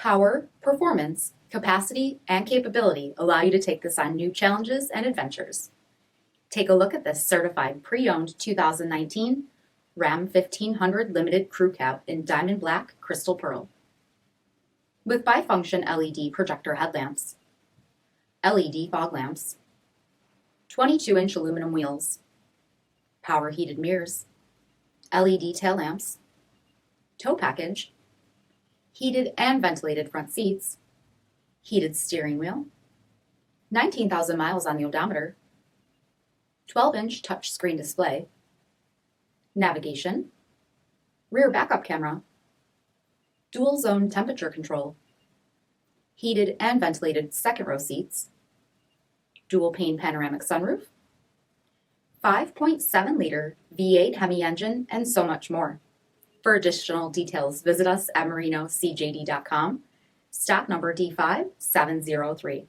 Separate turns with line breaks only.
Power, performance, capacity, and capability allow you to take this on new challenges and adventures. Take a look at this certified pre-owned 2019 Ram 1500 Limited Crew Cab in Diamond Black Crystal Pearl. With bifunction LED projector headlamps, LED fog lamps, 22-inch aluminum wheels, power heated mirrors, LED tail lamps, tow package, heated and ventilated front seats, heated steering wheel, 19,000 miles on the odometer, 12-inch touchscreen display, navigation, rear backup camera, dual zone temperature control, heated and ventilated second row seats, dual pane panoramic sunroof, 5.7-liter V8 HEMI engine, and so much more. For additional details, visit us at marinocjd.com, stock number D5714.